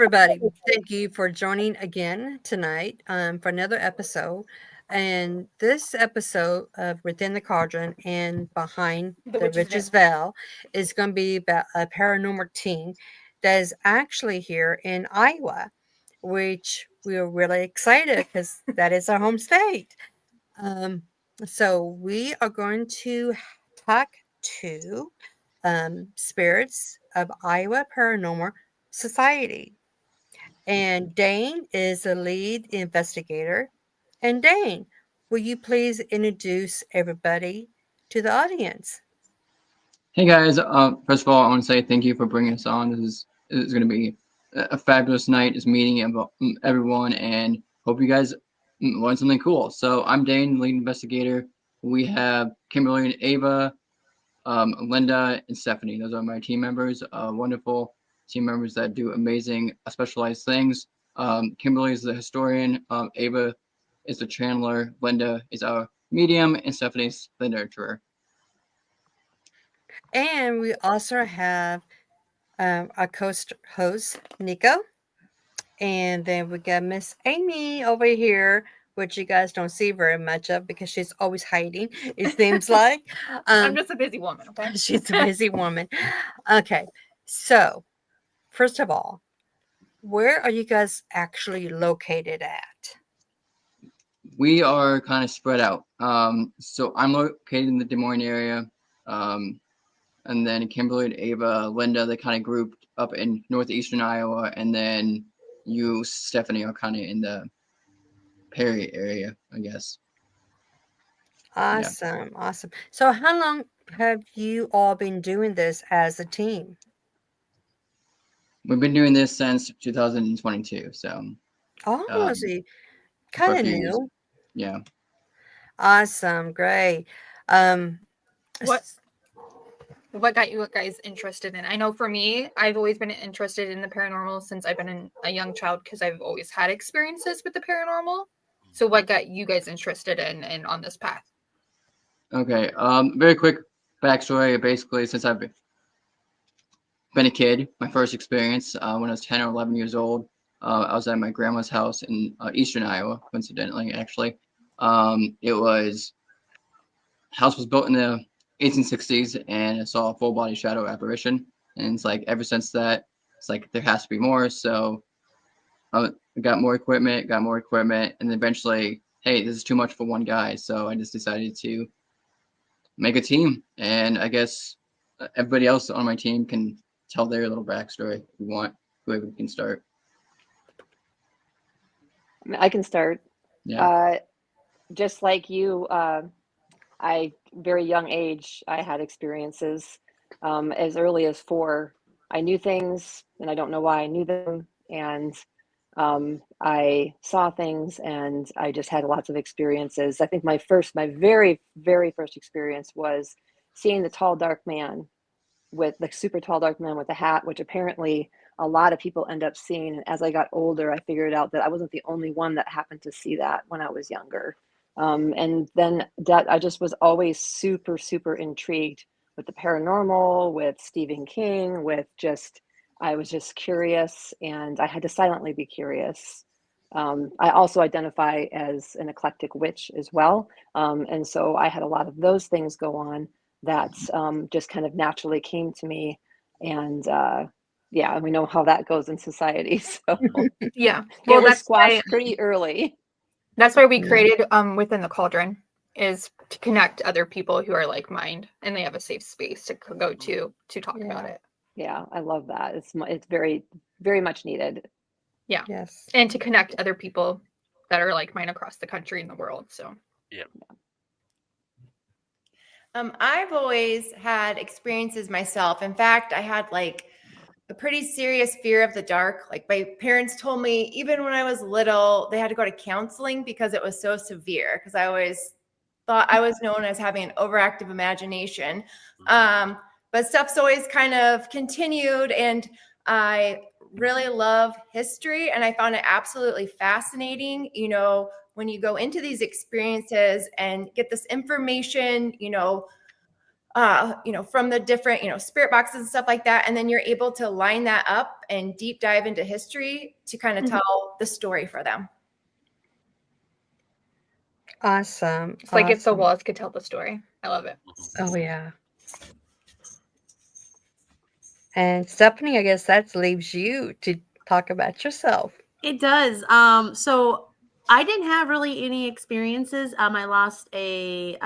everybody. Thank you for joining again tonight for another episode. And this episode of Within the Cauldron and Behind the Witch's Veil is going to be about a paranormal team that is actually here in Iowa, which we are really excited because that is our home state. Um, so we are going to talk to spirits of Iowa Paranormal Society. And Dane is the lead investigator. And Dane, will you please introduce everybody to the audience? Hey guys, first of all, I want to say thank you for bringing us on. This is going to be a fabulous night, just meeting everyone, and hope you guys learn something cool. So I'm Dane, lead investigator. We have Kimberly and Ava, Linda and Stephanie. Those are my team members. Wonderful team members that do amazing, specialized things. Kimberly is the historian. Ava is the channeler. Linda is our medium, and Stephanie's the nurturer. And we also have our host, Nico. And then we got Miss Amy over here, which you guys don't see very much of because she's always hiding, it seems like. I'm just a busy woman, okay? She's a busy woman. Okay, so first of all, where are you guys actually located at? We are kind of spread out. So I'm located in the Des Moines area. And then Kimberly and Ava, Linda, they kind of grouped up in northeastern Iowa. And then you, Stephanie, are kind of in the Perry area, I guess. Awesome, awesome. So how long have you all been doing this as a team? We've been doing this since 2022. So Oh, so for kind a of few years. new. Yeah. Awesome, great. Um, What got you guys interested in? I know for me, I've always been interested in the paranormal since I've been a young child because I've always had experiences with the paranormal. So what got you guys interested in on this path? Okay. Very quick backstory. Basically, since I've been a kid, my first experience when I was 10 or 11 years old, I was at my grandma's house in eastern Iowa, coincidentally, actually. House was built in the 1860s, and I saw a full body shadow apparition. And it's like ever since that, it's like there has to be more. So I got more equipment, and eventually, hey, this is too much for one guy. So I just decided to make a team, and I guess everybody else on my team can tell their little backstory if you want. Whoever can start. I can start. Yeah. Just like you, very young age, I had experiences. As early as 4, I knew things, and I don't know why I knew them. And I saw things, and I just had lots of experiences. I think my very, very first experience was seeing the tall, dark man with the super tall, dark man with a hat, which apparently a lot of people end up seeing. And as I got older, I figured out that I wasn't the only one that happened to see that when I was younger. And then that I just was always super, super intrigued with the paranormal, with Stephen King, I was just curious, and I had to silently be curious. I also identify as an eclectic witch as well. And so I had a lot of those things go on that just kind of naturally came to me. And yeah, we know how that goes in society. So yeah, well, it was squashed pretty early. That's why we created Within the Cauldron, is to connect other people who are like mind, and they have a safe space to go to talk about it. Yeah, I love that. It's very, very much needed. Yeah. Yes. And to connect other people that are like mine across the country and the world. So yeah. I've always had experiences myself. In fact, I had like a pretty serious fear of the dark. Like my parents told me, even when I was little, they had to go to counseling because it was so severe. Because I always thought I was known as having an overactive imagination. But stuff's always kind of continued, and I really love history, and I found it absolutely fascinating. You know, when you go into these experiences and get this information, you know, from the different, spirit boxes and stuff like that. And then you're able to line that up and deep dive into history to kind of tell the story for them. Awesome. It's like if the awesome. walls could tell the story. I love it. Oh, yeah. And Stephanie, I guess that leaves you to talk about yourself. It does. So I didn't have really any experiences. I lost a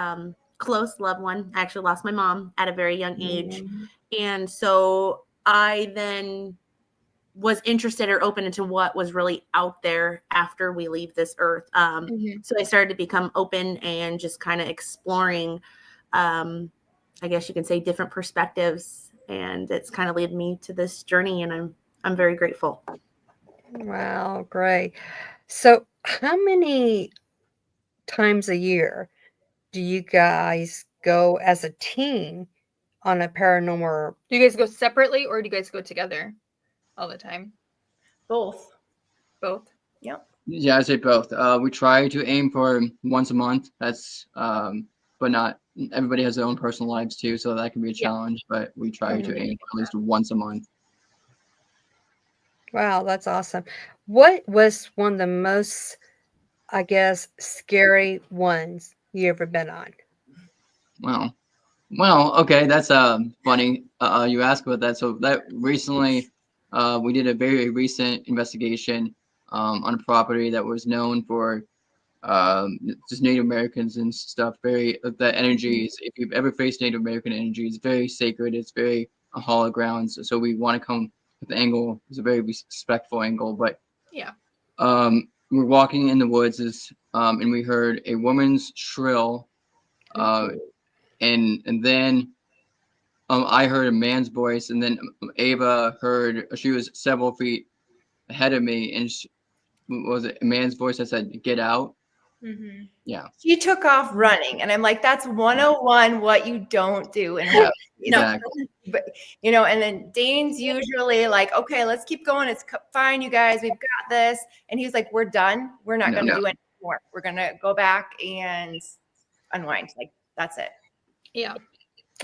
close loved one. I actually lost my mom at a very young age. And so I then was interested or open into what was really out there after we leave this earth. So I started to become open and just kind of exploring, I guess you can say, different perspectives. And it's kind of led me to this journey, and I'm very grateful. Wow, great. So, how many times a year do you guys go as a team on a paranormal? Do you guys go separately or do you guys go together all the time? Both. Both. Yep. Yeah, I say both. We try to aim for once a month. That's but not everybody has their own personal lives too, so that can be a challenge. But we try to aim for at least once a month. Wow, that's awesome. What was one of the most, I guess, scary ones you ever been on? Wow. Well, okay, that's funny. You asked about that. So that recently, we did a very recent investigation on a property that was known for just Native Americans and stuff. Very the energies. If you've ever faced Native American energy, it's very sacred. It's very hollow grounds. So we want to come with the angle. It's a very respectful angle, but Yeah. we're walking in the woods, and we heard a woman's shrill, and then I heard a man's voice, and then Ava heard. She was several feet ahead of me, and was it a man's voice that said, "Get out"? Yeah. She took off running, and I'm like, that's 101 what you don't do. And Yeah, exactly. but and then Dane's usually like, okay, let's keep going. It's fine, you guys, we've got this. And he's like, we're done. We're not going to do any more. We're going to go back and unwind. Like, that's it. Yeah.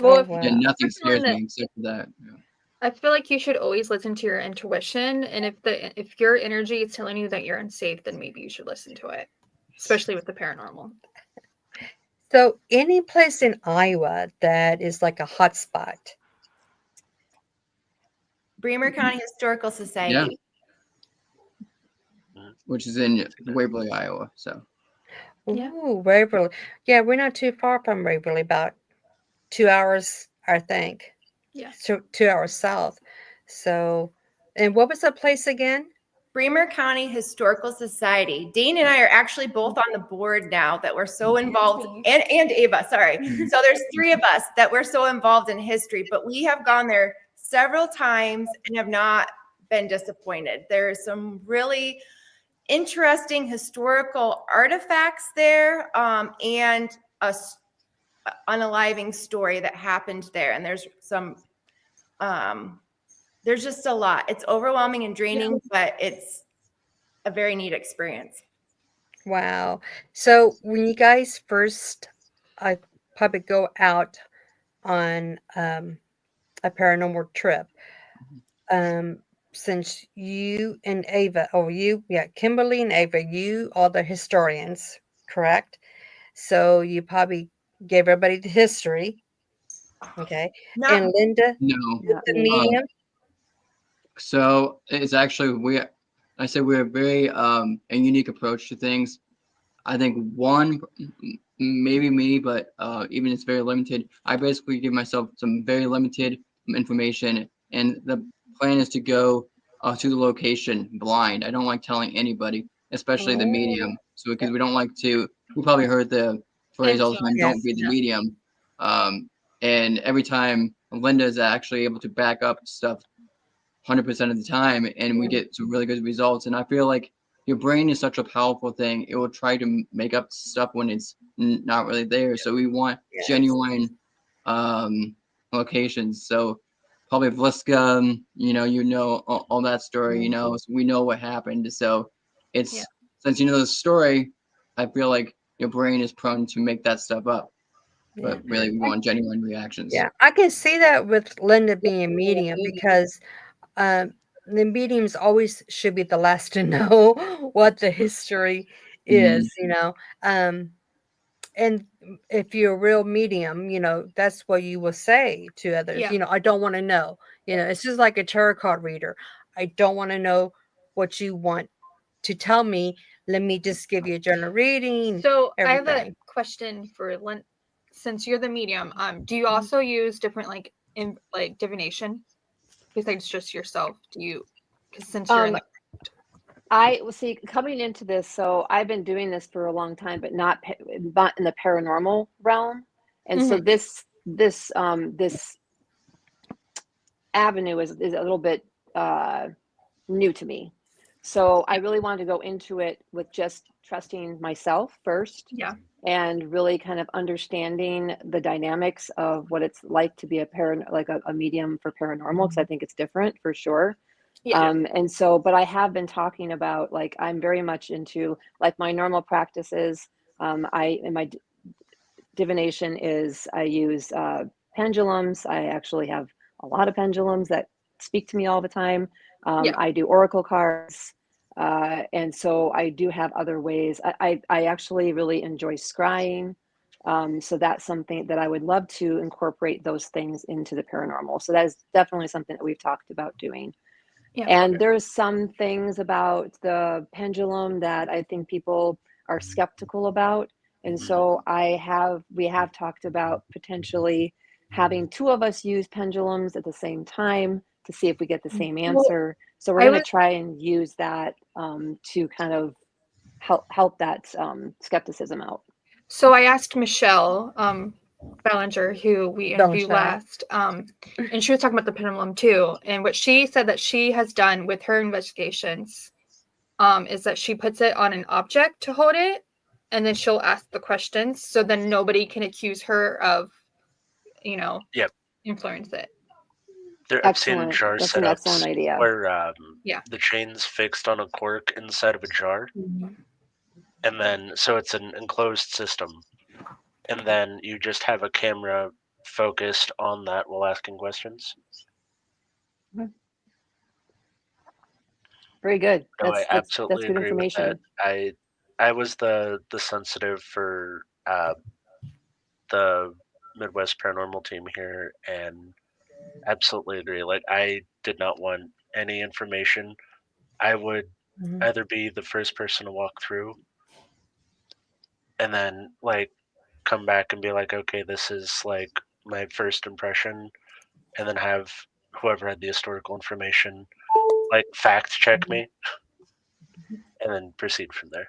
Well, Well, Yeah, nothing scares me except for that. Yeah. I feel like you should always listen to your intuition, and if your energy is telling you that you're unsafe, then maybe you should listen to it, especially with the paranormal. so any place in Iowa that is like a hot spot? Bremer County Historical Society. Which is in Waverly, Iowa. So. Yeah. Ooh, Waverly. Yeah, we're not too far from Waverly, about 2 hours, I think. Yeah. So 2 hours south. So, and what was the place again? Bremer County Historical Society. Dane and I are actually both on the board now that we're so involved, and Ava, sorry. So there's 3 of us that we're so involved in history, but we have gone there several times and have not been disappointed. There's some really interesting historical artifacts there, and a unaliving story that happened there. And there's some there's just a lot. It's overwhelming and draining, but it's a very neat experience. Wow. So when you guys first probably go out on a paranormal trip, since you and Ava, Kimberly and Ava, you are the historians, correct? So you probably gave everybody the history. Okay. And Linda, No. the medium. So it's actually I say we're very a unique approach to things. I think one, maybe me, but even it's very limited. I basically give myself some very limited information, and the plan is to go to the location blind. I don't like telling anybody, especially the medium. So because we don't like to, we probably heard the phrase all the time, "Don't be the medium." And every time Linda is actually able to back up stuff 100% of the time, and we get some really good results. And I feel like your brain is such a powerful thing. It will try to make up stuff when it's not really there. So we want genuine locations. So probably Vliska, all that story, so we know what happened. So it's since you know the story, I feel like your brain is prone to make that stuff up. but really we want genuine reactions. Yeah, I can see that with Linda being a medium because the mediums always should be the last to know what the history is, you know. And if you're a real medium, you know, that's what you will say to others. Yeah. You know, I don't want to know. You know, it's just like a tarot card reader. I don't want to know what you want to tell me. Let me just give you a general reading. So I have a everything. question for Lynn. Since you're the medium, do you also use different like like divination besides just yourself? Do you? Because since you're in the I will see coming into this. So I've been doing this for a long time, but not in the paranormal realm. And so this avenue is a little bit new to me. So I really wanted to go into it with just trusting myself first. Yeah. And really kind of understanding the dynamics of what it's like to be a medium for paranormal, because I think it's different for sure. Yeah. And so, but I have been talking about, like, I'm very much into like my normal practices. In my divination is I use pendulums. I actually have a lot of pendulums that speak to me all the time. I do oracle cards. And so I do have other ways. I actually really enjoy scrying. So that's something that I would love to incorporate those things into the paranormal. So that is definitely something that we've talked about doing. Yeah. And there's some things about the pendulum that I think people are skeptical about. And so we have talked about potentially having two of us use pendulums at the same time to see if we get the same answer. So we're going to try and use that to kind of help that skepticism out. So I asked Michelle Ballinger, who we interviewed last, and she was talking about the pendulum too. And what she said that she has done with her investigations is that she puts it on an object to hold it, and then she'll ask the questions, so then nobody can accuse her of, influence it. I've seen jar That's an excellent setups idea. where the chain's fixed on a cork inside of a jar, and then so it's an enclosed system, and then you just have a camera focused on that while asking questions. Very good. No, I absolutely that's good agree with information. that. I was the sensitive for the Midwest Paranormal team here, and absolutely agree. Like, I did not want any information. I would either be the first person to walk through and then like come back and be like, okay, this is like my first impression, and then have whoever had the historical information like fact check me and then proceed from there.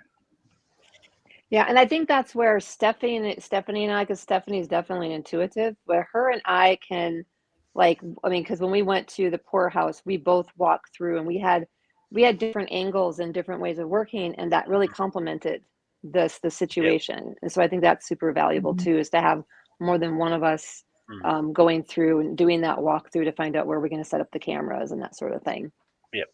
Yeah, and I think that's where Stephanie and I, because Stephanie is definitely intuitive, where her and I can, like, I mean, because when we went to the poorhouse, we both walked through and we had different angles and different ways of working, and that really complemented the situation. And so I think that's super valuable too, is to have more than one of us going through and doing that walkthrough to find out where we're going to set up the cameras and that sort of thing. Yep.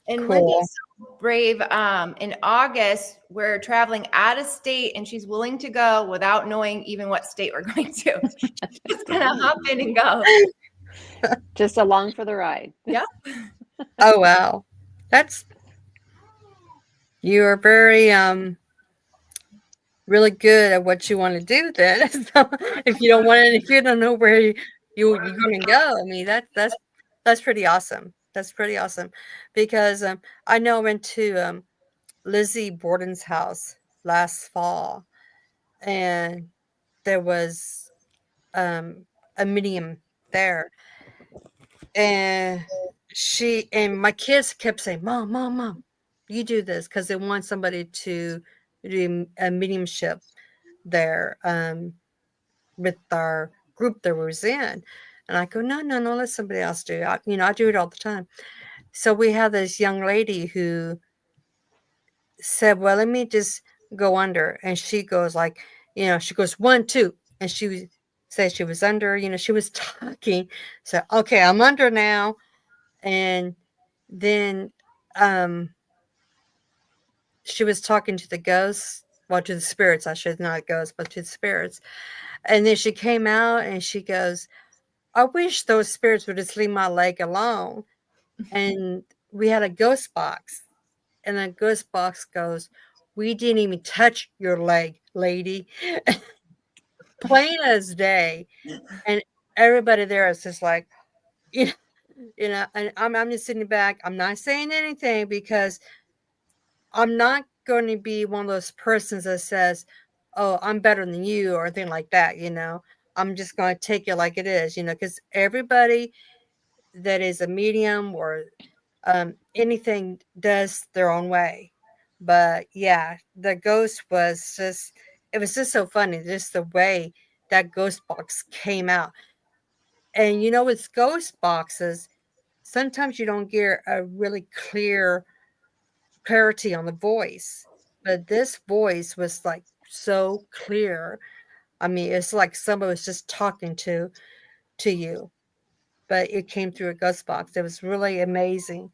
And Linda's so brave. In August, we're traveling out of state, and she's willing to go without knowing even what state we're going to. Just gonna hop in and go. Just along for the ride. Yep. Oh wow, you are very really good at what you want to do. Then, so if you don't know where you're going to go, I mean that's pretty awesome. That's pretty awesome, because I know I went to Lizzie Borden's house last fall, and there was a medium there, and my kids kept saying, "Mom, Mom, Mom, you do this," because they want somebody to do a mediumship there with our group that was in. And I go, no, let somebody else do it. I do it all the time. So we have this young lady who said, well, let me just go under. And she goes like, she goes 1, 2. And she said she was under, she was talking. So, okay, I'm under now. And then she was talking to the ghost well, to the spirits, I should not ghosts, but to the spirits. And then she came out and she goes, I wish those spirits would just leave my leg alone. And we had a ghost box. And the ghost box goes, we didn't even touch your leg, lady. Plain as day. And everybody there is just like, you know, and I'm just sitting back. I'm not saying anything because I'm not going to be one of those persons that says, oh, I'm better than you or anything like that. I'm just going to take it like it is, because everybody that is a medium or anything does their own way. But yeah, the ghost it was just so funny, just the way that ghost box came out. And with ghost boxes, sometimes you don't get a really clarity on the voice. But this voice was like so clear. I mean, it's like somebody was just talking to you, but it came through a ghost box. It was really amazing.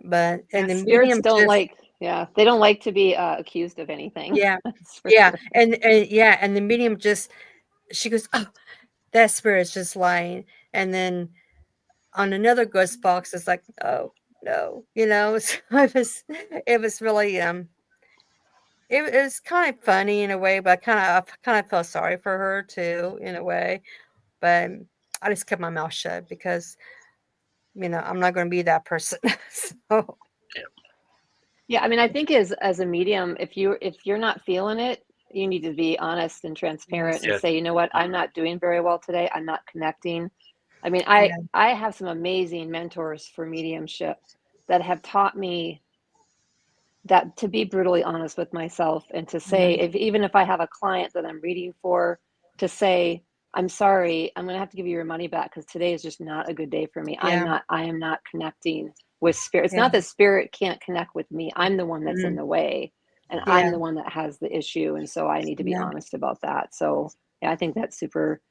But Yeah, and the spirits medium don't just like, yeah, they don't like to be accused of anything. yeah, That's for yeah, sure. and yeah, and the medium just she goes, oh, that spirit's just lying, and then on another ghost box, it's like, oh no, so it was really it was kind of funny in a way, but I kind of felt sorry for her too in a way, but I just kept my mouth shut because I'm not going to be that person. So Yeah, I mean, I think as a medium, if you're not feeling it, you need to be honest and transparent yes, and Yeah. say, you know what, I'm not doing very well today. I'm not connecting. I mean, yeah, I have some amazing mentors for mediumship that have taught me that to be brutally honest with myself and to say, mhm, even if I have a client that I'm reading for, to say, I'm sorry, I'm going to have to give you your money back because today is just not a good day for me. yeah, I am not connecting with spirit. It's yeah, not that spirit can't connect with me. I'm the one that's in mhm, the way and yeah, I'm the one that has the issue. And so I need to be yeah, honest about that. So yeah, I think that's super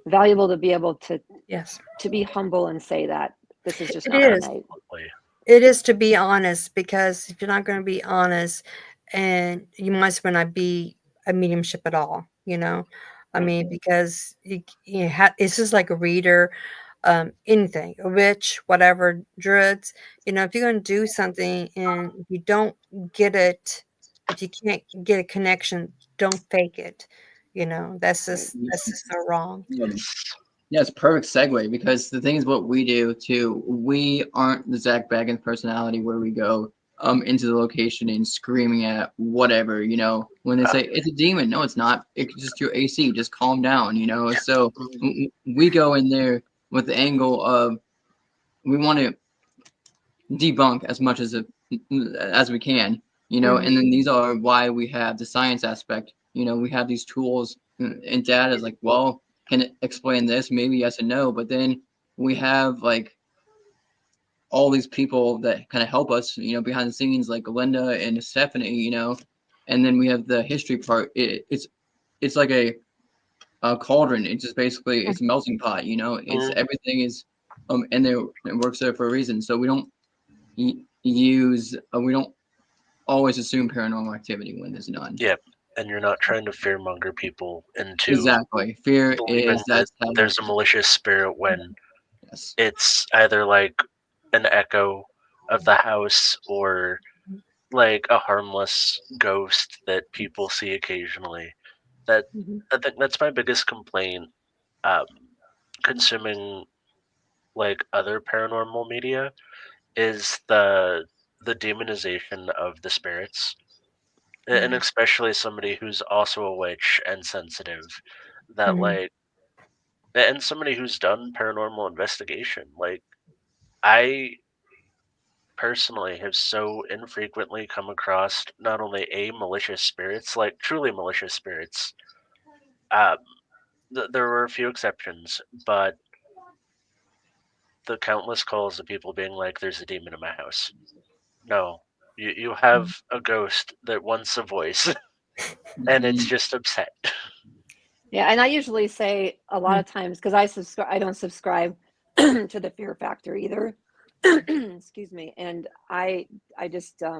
valuable to be able yes, to be humble and say that this is just it not my is. night. Absolutely. It is to be honest because if you're not going to be honest, and you might as well not be a mediumship at all. I Mm. mean, because it's just like a reader, anything, a witch, whatever, druids. If you're going to do something and you don't get it, if you can't get a connection, don't fake it. That's Right. just so wrong. Yes. Yeah, it's a perfect segue because the thing is what we do too. We aren't the Zach Baggins personality where we go into the location and screaming at whatever, when they say it's a demon. No, it's not. It's just your AC. Just calm down. So we go in there with the angle of we want to debunk as much as we can. Mhm. And then these are why we have the science aspect. We have these tools and data is like, well, can it explain this? Maybe yes and no. But then we have like all these people that kind of help us, behind the scenes, like Linda and Stephanie. And then we have the history part. It's like a cauldron. It's just basically it's a melting pot. It's Mm. everything is and there it works there for a reason. So we don't we don't always assume paranormal activity when there's none. Yep. And you're not trying to fearmonger people into Exactly. Fear believing is that that's how there's a malicious spirit when yes. it's either like an echo of the house or like a harmless ghost that people see occasionally. That Mhm. I think that's my biggest complaint. Um, consuming like other paranormal media is the demonization of the spirits, and Yeah. especially somebody who's also a witch and sensitive. That Mhm. like, and somebody who's done paranormal investigation. Like I personally have so infrequently come across not only a malicious spirits, like truly malicious spirits. Um, there were a few exceptions, but the countless calls of people being like, "There's a demon in my house." No, you have a ghost that wants a voice, and it's Mhm. just upset. Yeah, and I usually say a lot Mm. of times because I don't subscribe to the fear factor either. Excuse me. And I just I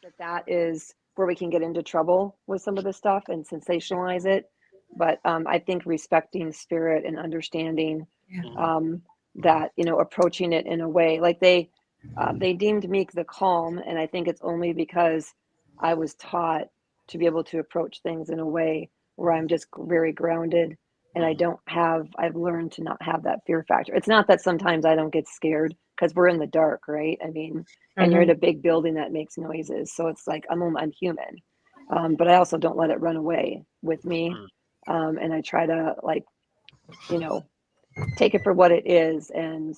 think that is where we can get into trouble with some of this stuff and sensationalize it. But I think respecting spirit and understanding that, approaching it in a way like they deemed me the calm, and I think it's only because I was taught to be able to approach things in a way where I'm just very grounded, and I've learned to not have that fear factor. It's not that sometimes I don't get scared because we're in the dark, right? I mean, and you're in a big building that makes noises, so it's like I'm human, but I also don't let it run away with me, and I try to take it for what it is and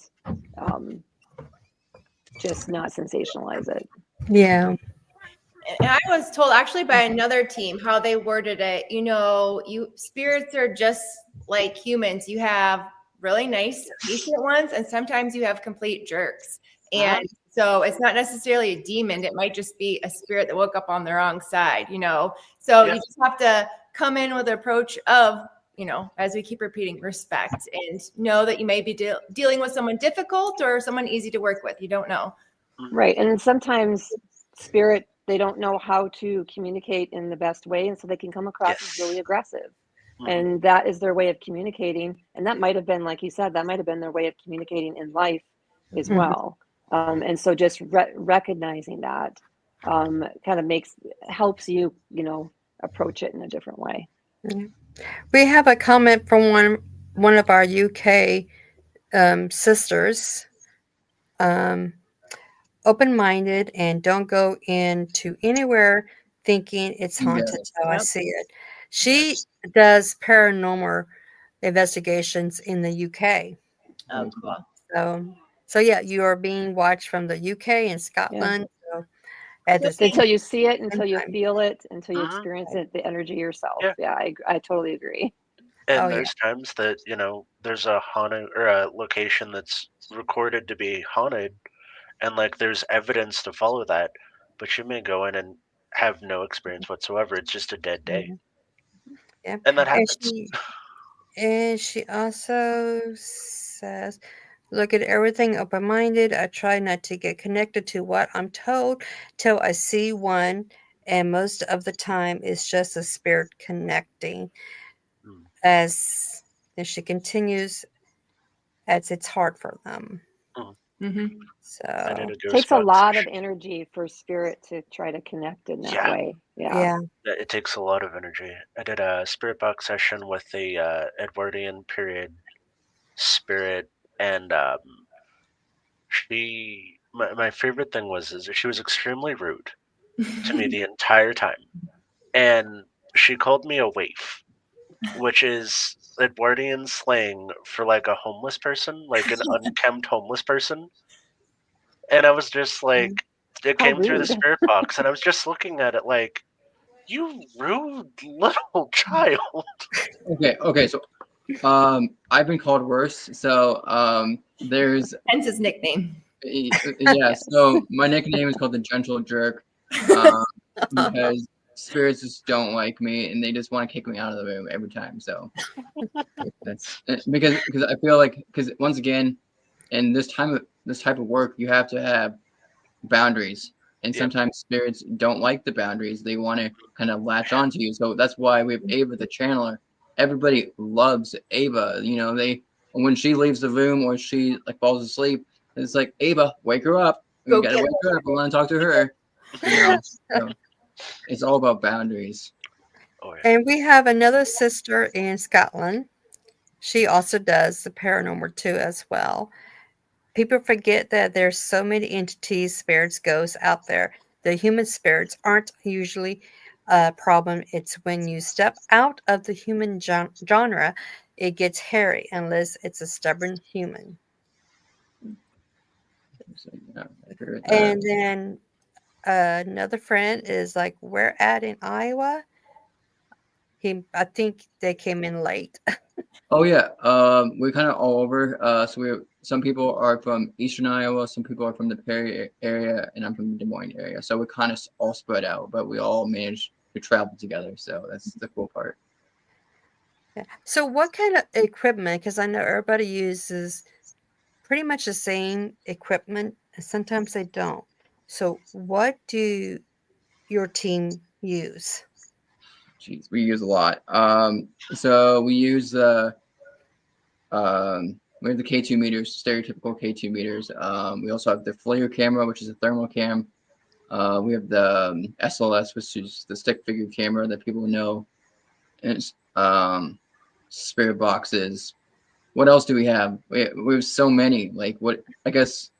just not sensationalize it. Yeah. And I was told actually by another team how they worded it. You spirits are just like humans. You have really nice, patient ones, and sometimes you have complete jerks. And so it's not necessarily a demon. It might just be a spirit that woke up on the wrong side, So you just have to come in with an approach of, as we keep repeating, respect, and know that you may be dealing with someone difficult or someone easy to work with. You don't know. Right. And sometimes spirit, they don't know how to communicate in the best way. And so they can come across as really aggressive. And that is their way of communicating. And that might have been, like you said, that might have been their way of communicating in life as well. And so just recognizing that kind of helps you, approach it in a different way. We have a comment from one of our UK sisters. Open-minded and don't go into anywhere thinking it's haunted till I see it. She does paranormal investigations in the UK. Oh, cool. So yeah, you are being watched from the UK and Scotland. So until you see it, until you feel it, until you experience it, the energy yourself. Yeah, I totally agree. And there's times that, there's a haunted or a location that's recorded to be haunted, and like there's evidence to follow that, but you may go in and have no experience whatsoever. It's just a dead day. Yeah. And that happens. And she also says, look at everything open-minded. I try not to get connected to what I'm told till I see one, and most of the time it's just a spirit connecting. As she continues, as it's hard for them. So it takes a lot of energy for spirit to try to connect in that way. Yeah. It takes a lot of energy. I did a spirit box session with the Edwardian period spirit, and my favorite thing is she was extremely rude to me the entire time, and she called me a waif, which is Edwardian slang for like a homeless person, like an unkempt homeless person. And I was just like, it came through the spirit box, and I was just looking at it like, you rude little child. Okay. So, I've been called worse. So, there's hence his nickname. Yeah. So my nickname is called the Gentle Jerk, because spirits just don't like me, and they just want to kick me out of the room every time. So that's because I feel like, because once again, in this type of work, you have to have boundaries, and sometimes spirits don't like the boundaries. They want to kind of latch onto you. So that's why we have Ava the channeler. Everybody loves Ava. When she leaves the room or she like falls asleep, it's like, Ava, wake her up. We gotta wake her up. We want to talk to her. So it's all about boundaries. And we have another sister in Scotland. She also does the paranormal too as well. People forget that there's so many entities, spirits, ghosts out there. The human spirits aren't usually a problem. It's when you step out of the human genre, it gets hairy unless it's a stubborn human. And then another friend is like, where at in Iowa? I think they came in late. Oh yeah, we're kind of all over. So some people are from Eastern Iowa, some people are from the Perry area, and I'm from the Des Moines area. So we're kind of all spread out, but we all manage to travel together. So that's the cool part. Yeah. So what kind of equipment? Because I know everybody uses pretty much the same equipment, and sometimes they don't. So what do your team use? Jeez, we use a lot. So we have the K2 meters, stereotypical K2 meters. We also have the FLIR camera, which is a thermal cam. We have the SLS, which is the stick figure camera that people know. And it's, spirit boxes. What else do we have? We have so many. Like what? I guess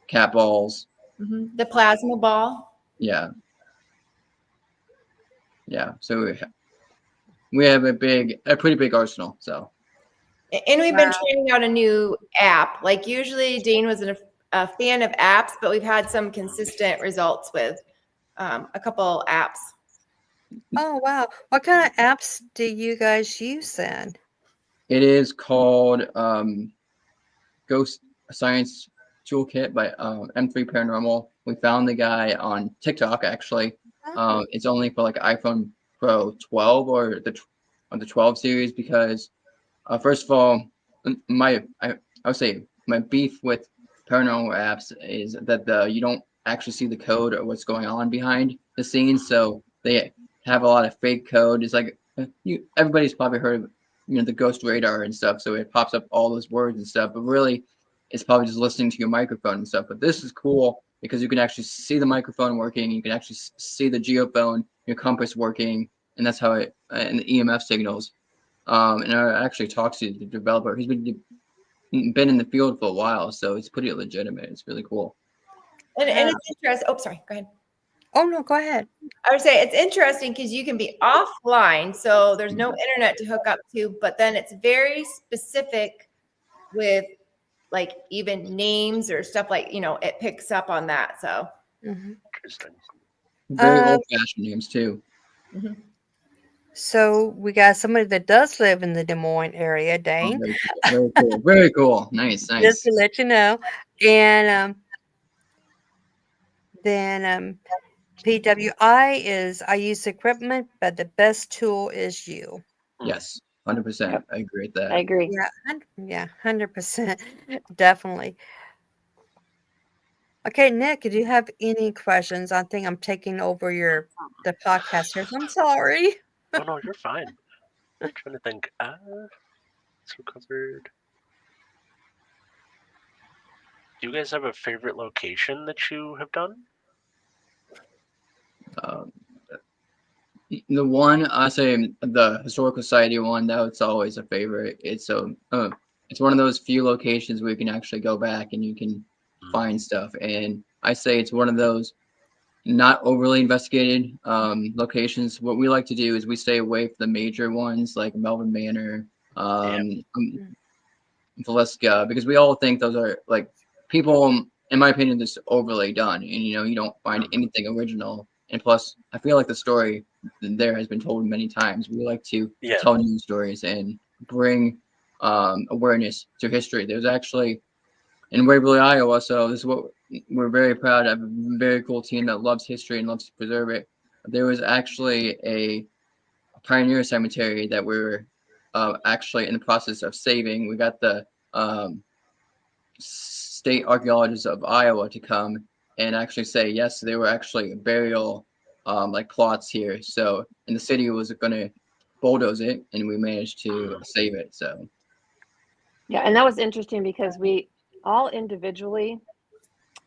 cat balls. The plasma ball. Yeah, yeah. So we have a pretty big arsenal. So. And we've been Wow. trying out a new app. Like usually Dane was a fan of apps, but we've had some consistent results with a couple apps. Oh, wow. What kind of apps do you guys use then? It is called Ghost Science Toolkit by M3 Paranormal. We found the guy on TikTok actually. Oh, It's only for like iPhone Pro 12 or the 12 series because first of all, I would say my beef with paranormal apps is that you don't actually see the code or what's going on behind the scenes. So they have a lot of fake code. It's like everybody's probably heard of the ghost radar and stuff. So it pops up all those words and stuff, but really it's probably just listening to your microphone and stuff. But this is cool because you can actually see the microphone working. You can actually see the geophone, your compass working, and that's how and the EMF signals. And I actually talked to the developer. He's been in the field for a while, so it's pretty legitimate. It's really cool. And it's interesting. Oh, sorry. Go ahead. oh no, go ahead. I would say it's interesting because you can be offline, so there's no internet to hook up to, but then it's very specific with like even names or stuff like, it picks up on that. So Mhm. Interesting. Very Um, old-fashioned names too. So we got somebody that does live in the Des Moines area, Oh, Dane, very cool. Very cool. Very cool. Nice, just nice. to let you know. And then PWI is I use equipment, but the best tool is you. Yes, 100%. Yep. I agree with that. I agree. Yeah, 100%, definitely. Okay, Nick, do you have any questions? I think I'm taking over the podcast here. So I'm sorry. Oh no, you're fine. I'm trying to think. So covered. Do you guys have a favorite location that you have done? Um, the one I say the historical society one, that's always a favorite. It's it's one of those few locations where you can actually go back and you can find stuff. And I say it's one of those not overly investigated locations. What we like to do is we stay away from the major ones like Melvin Manor, Valeska, because we all think those are like people, in my opinion, just overly done, and you don't find anything original. And plus, I feel like the story there has been told many times. We like to Yeah. tell new stories and bring awareness to history. There's actually in Waverly, Iowa, so this is what we're very proud of. A very cool team that loves history and loves to preserve it. There was actually a pioneer cemetery that we're actually in the process of saving. We got the state archaeologists of Iowa to come and actually say yes, there were actually burial like plots here. So, and the city was going to bulldoze it, and we managed to save it. So, Yeah, and that was interesting because we all individually,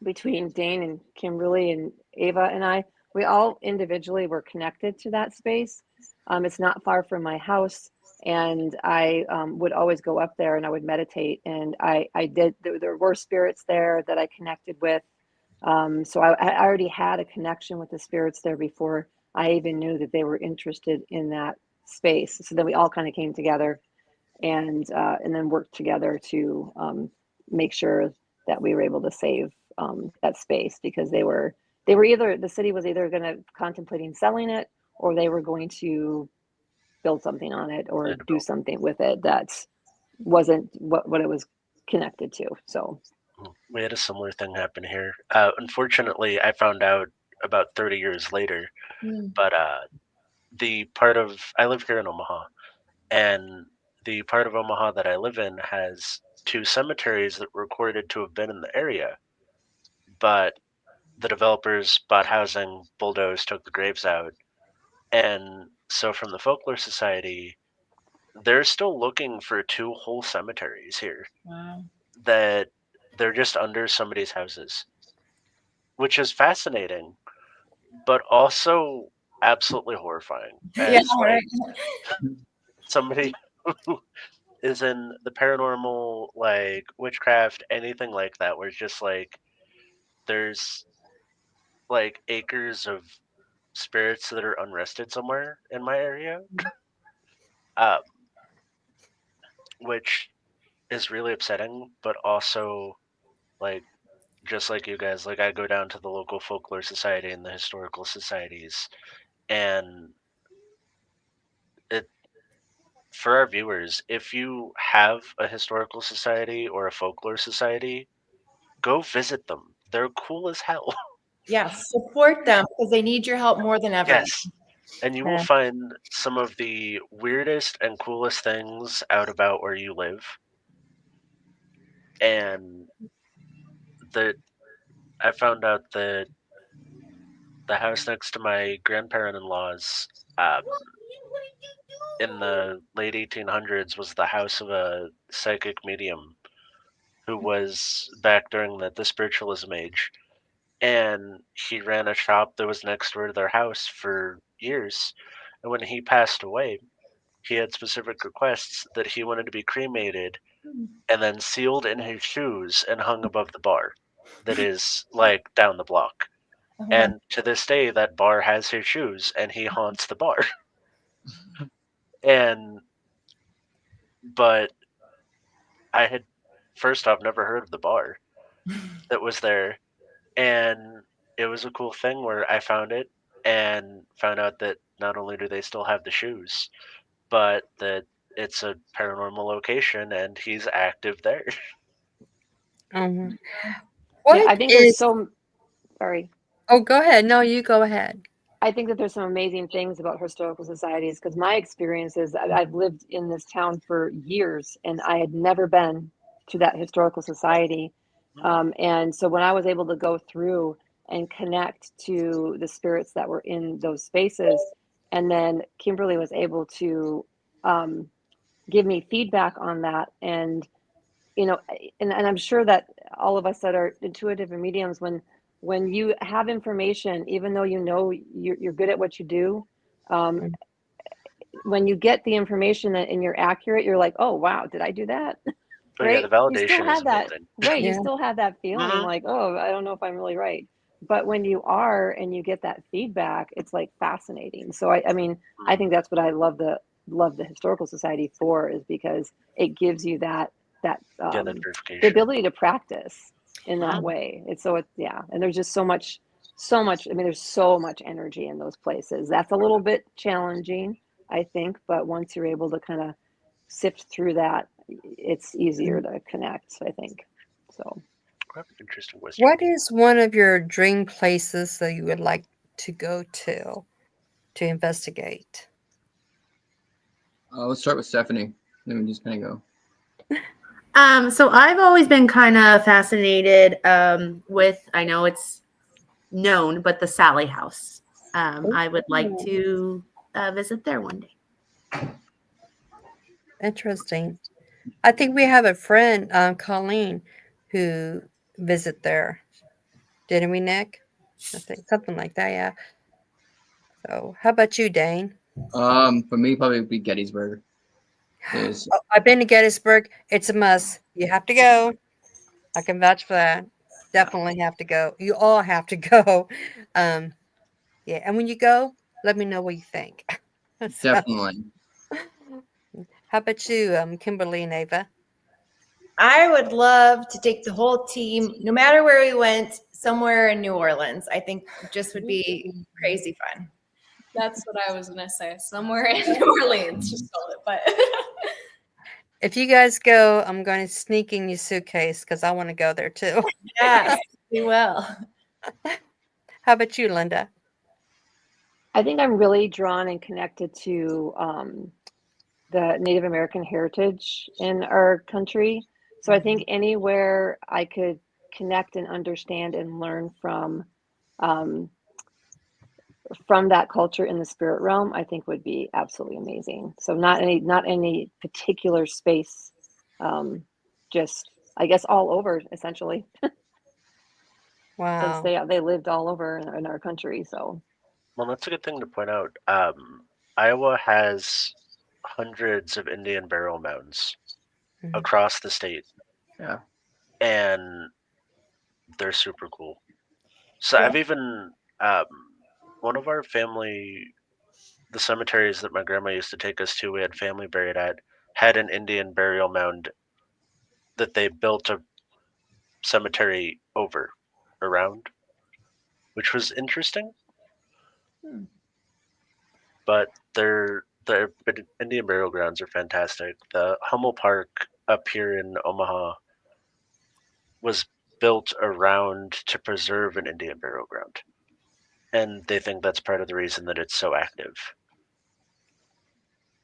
between Dane and Kimberly and Ava and I, we all individually were connected to that space. It's not far from my house, and I would always go up there and I would meditate. And I did. There were spirits there that I connected with. So I already had a connection with the spirits there before I even knew that they were interested in that space. So then we all kind of came together and then worked together to make sure that we were able to save that space because they were either the city was either going to contemplating selling it or they were going to build something on it or do something with it that wasn't what it was connected to. So We had a similar thing happen here. Unfortunately, I found out about 30 years later, but I live here in Omaha, and the part of Omaha that I live in has two cemeteries that were recorded to have been in the area, but the developers bought housing, bulldozed, took the graves out. And so from the Folklore Society, they're still looking for 2 whole cemeteries here Wow. that they're just under somebody's houses, which is fascinating, but also absolutely horrifying. Yeah, As like right. somebody who is in the paranormal, like witchcraft, anything like that, where it's just like there's like acres of spirits that are unrested somewhere in my area, um, which is really upsetting, but also like just like you guys, like I go down to the local folklore society and the historical societies, and it for our viewers, if you have a historical society or a folklore society, go visit them. They're cool as hell. Yes, support them because they need your help more than ever. Yes. And you will Yeah. find some of the weirdest and coolest things out about where you live. And the I found out that the house next to my grandparent-in-law's in the late 1800s was the house of a psychic medium who was back during the spiritualism age. And he ran a shop that was next door to their house for years. And when he passed away, he had specific requests that he wanted to be cremated and then sealed in his shoes and hung above the bar that is like down the block. And to this day, that bar has his shoes and he haunts the bar. And, but I had first off never heard of the bar that was there. And it was a cool thing where I found it and found out that not only do they still have the shoes, but that it's a paranormal location and he's active there. Um, Yeah, what I think there's is? so, sorry. Oh, go ahead. No, you go ahead. I think that there's some amazing things about historical societies because my experience is I've lived in this town for years and I had never been to that historical society. And so when I was able to go through and connect to the spirits that were in those spaces, and then Kimberly was able to give me feedback on that. And, you know, and I'm sure that all of us that are intuitive and mediums, when you have information, even though you know you're good at what you do, Mm. when you get the information and you're accurate, you're like, oh wow, did I do that? Oh yeah, the Right? You still validation is have that, amazing. right? You Yeah. still have that feeling Mhm. like, oh, I don't know if I'm really right. But when you are and you get that feedback, it's like fascinating. So I mean, I think that's what I love the historical society for, is because it gives you that Yeah, that the verification. ability to practice in that Mhm. way. It's so yeah, and there's just so much. I mean, there's so much energy in those places. That's a little bit challenging, I think, but once you're able to kind of sift through that, it's easier to connect, I think. So Interesting question. What is one of your dream places that you would like to go to investigate? Let's start with Stephanie. Then we just kind of go. So I've always been kind of fascinated with, I know it's known, but the Sally House. I would like to visit there one day. Interesting. I think we have a friend, Colleen, who visit there. Didn't we, Nick? I think something like that. Yeah. So, how about you, Dane? For me, probably would be Gettysburg. Is Oh, I've been to Gettysburg. It's a must. You have to go. I can vouch for that. Definitely have to go. You all have to go. Um, yeah, and when you go, let me know what you think. So, definitely. how about you, Kimberly and Ava? I would love to take the whole team, no matter where we went, somewhere in New Orleans. I think just would be crazy fun. That's what I was gonna say. Somewhere in New Orleans, just called it. But If you guys go, I'm going to sneak in your suitcase because I want to go there too. Yes, we will. How about you, Linda? I think I'm really drawn and connected to the Native American heritage in our country. So I think anywhere I could connect and understand and learn from um, from that culture in the spirit realm, I think would be absolutely amazing. So not any particular space, just I guess all over essentially, since Wow. they lived all over in our country. So Well, that's a good thing to point out. Iowa has hundreds of Indian burial mounds Mhm. across the state, Yeah. and they're super cool. So Yeah. I've even one of our family, the cemeteries that my grandma used to take us to, we had family buried at, had an Indian burial mound that they built a cemetery over around, which was interesting. Hmm. But their Indian burial grounds are fantastic. The Hummel Park up here in Omaha was built around to preserve an Indian burial ground, and they think that's part of the reason that it's so active.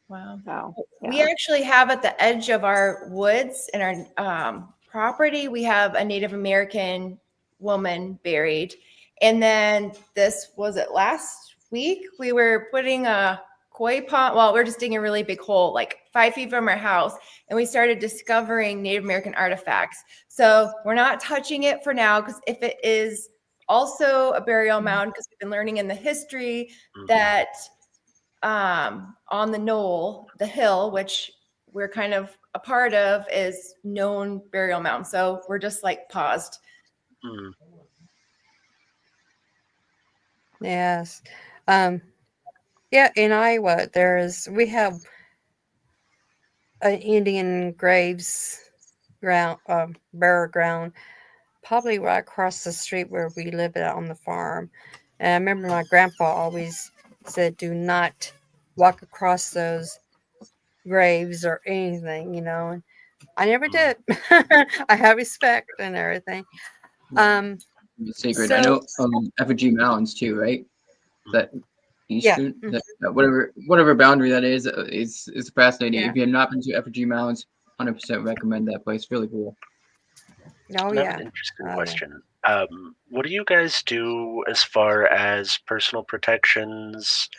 Wow. wow, We yeah, actually have at the edge of our woods in our property, we have a Native American woman buried. And then this was it last week, we were putting a koi pond. Well, we're just digging a really big hole, like 5 feet from our house. And we started discovering Native American artifacts. So we're not touching it for now, because if it is also a burial mound, because we've been learning in the history Mhm. that on the knoll, the hill, which we're kind of a part of, is known burial mound. So we're just like paused. Mm. Yes. Um, yeah, in Iowa, we have an Indian graves ground, burial ground, probably right across the street where we live at on the farm. And I remember my grandpa always said, "Do not walk across those graves or anything," And I never Mm. did. I have respect and everything. Um, It's sacred. I so know effigy mounds too, right? That yeah, eastern, that whatever boundary that is fascinating. yeah, If you have not been to effigy mounds, 100% recommend that place. Really cool. oh And I have an yeah, interesting oh yeah. question. What do you guys do as far as personal protections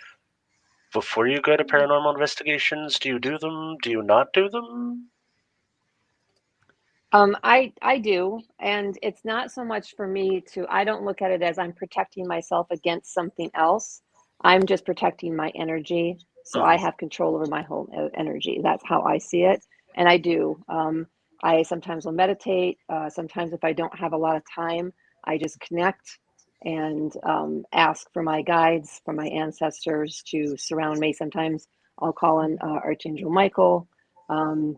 before you go to paranormal investigations? Do you do them? Do you not do them? I do, and it's not so much for me to. I don't look at it as I'm protecting myself against something else. I'm just protecting my energy, so I Mhm. have control over my whole energy. That's how I see it, and I do. I sometimes will meditate. Sometimes, if I don't have a lot of time, I just connect and ask for my guides, for my ancestors to surround me. Sometimes I'll call on Archangel Michael. Um,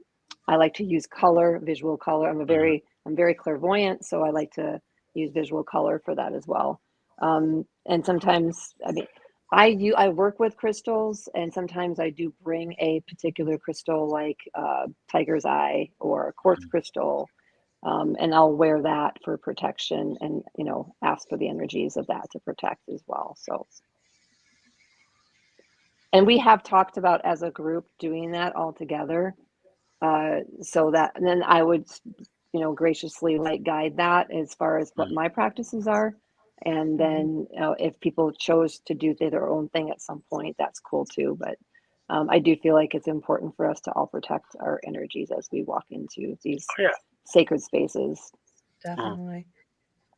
I like to use color, visual color. Mhm. I'm very clairvoyant, so I like to use visual color for that as well. And sometimes, I mean, I work with crystals, and sometimes I do bring a particular crystal, like tiger's eye or quartz Mhm. crystal, and I'll wear that for protection, and ask for the energies of that to protect as well. So, and we have talked about as a group doing that all together, so that, and then I would graciously like guide that as far as what Mhm. my practices are. And then if people chose to do their own thing at some point, that's cool too. But I do feel like it's important for us to all protect our energies as we walk into these Oh yeah. sacred spaces. Mhm. Definitely.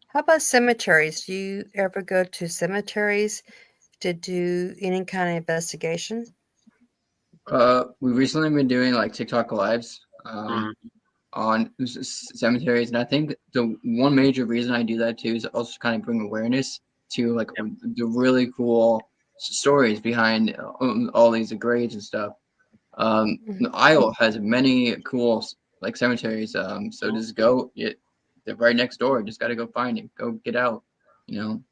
How about cemeteries? Do you ever go to cemeteries to do any kind of investigation? We recently been doing like TikTok lives Mhm. on cemeteries, and I think the one major reason I do that too is also kind of bring awareness to like Yep. the really cool stories behind all these graves and stuff. Mhm. Iowa has many cool like cemeteries. So Mhm. just go. They're right next door. Just got to go find it. Go get out. You know.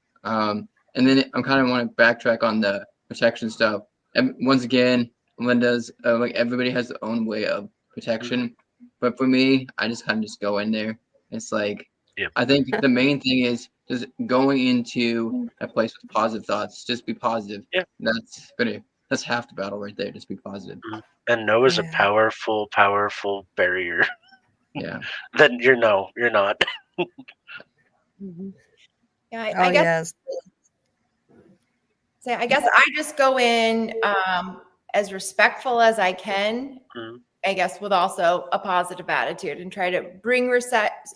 And then I'm kind of want to backtrack on the protection stuff. And once again, Linda's like everybody has their own way of Mhm. protection, but for me, I just kind of just go in there. It's like Yep. I think the main thing is just going into a place with positive thoughts. Just be positive. Yeah. That's half the battle right there. Just be positive. Mhm. And no is a Yeah. powerful, powerful barrier. Yeah. Then you're not. Mhm. Yeah, Oh, I guess yes. so I guess I just go in as respectful as I can. Mhm. I guess with also a positive attitude and try to bring respect,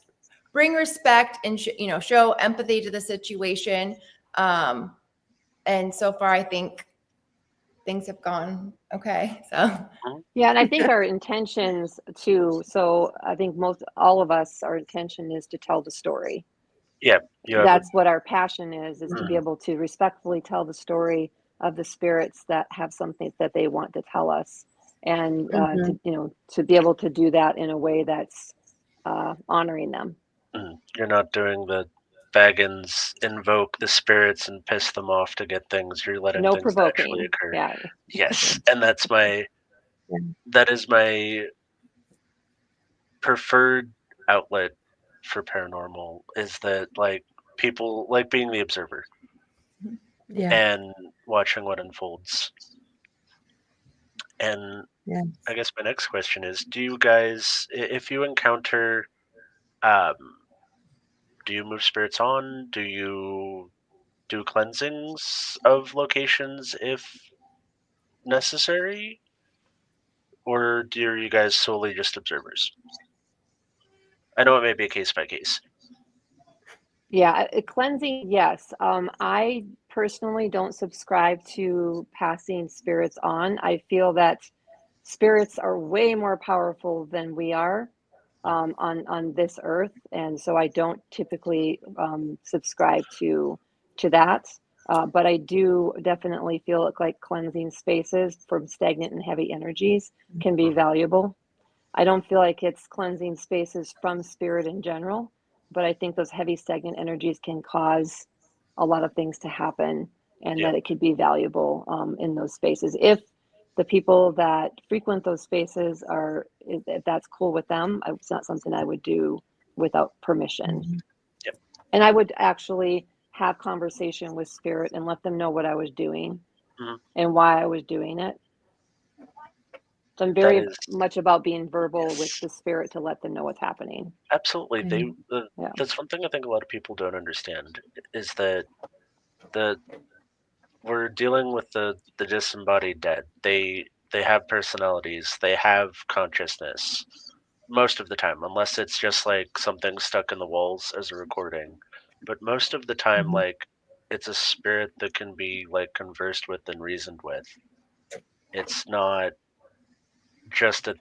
and show empathy to the situation. And so far, I think things have gone okay. So Yeah, and I think our intentions too. So I think all of us, our intention is to tell the story. Yeah, you have That's what our passion is to be Mhm. able to respectfully tell the story of the spirits that have something that they want to tell us, and Mhm. to be able to do that in a way that's honoring them. You're not doing the Baggins invoke the spirits and piss them off to get things. You're letting No things actually provoking. occur. Yeah. Yes, and that is my preferred outlet for paranormal, is that like people like being the observer Yeah. and watching what unfolds. And Yeah. I guess my next question is, do you guys, if you encounter, um, do you move spirits on? Do you do cleansings of locations if necessary? Or are you guys solely just observers? I know it may be a case by case. Yeah, cleansing, yes. I personally don't subscribe to passing spirits on. I feel that spirits are way more powerful than we are on this earth, and so I don't typically subscribe to that. But I do definitely feel like cleansing spaces from stagnant and heavy energies can be valuable. I don't feel like it's cleansing spaces from spirit in general, but I think those heavy stagnant energies can cause a lot of things to happen, and Yeah. that it could be valuable in those spaces. If the people that frequent those spaces if that's cool with them, it's not something I would do without permission. Mhm. Yep. And I would actually have conversation with spirit and let them know what I was doing Mhm. and why I was doing it. So I'm That very is much about being verbal with yes, the spirit to let them know what's happening. absolutely. Yeah. That's one thing I think a lot of people don't understand, is that the we're dealing with the disembodied dead. They have personalities. They have consciousness most of the time, unless it's just like something stuck in the walls as a recording. But most of the time, Mhm. like, it's a spirit that can be like conversed with and reasoned with. It's not just a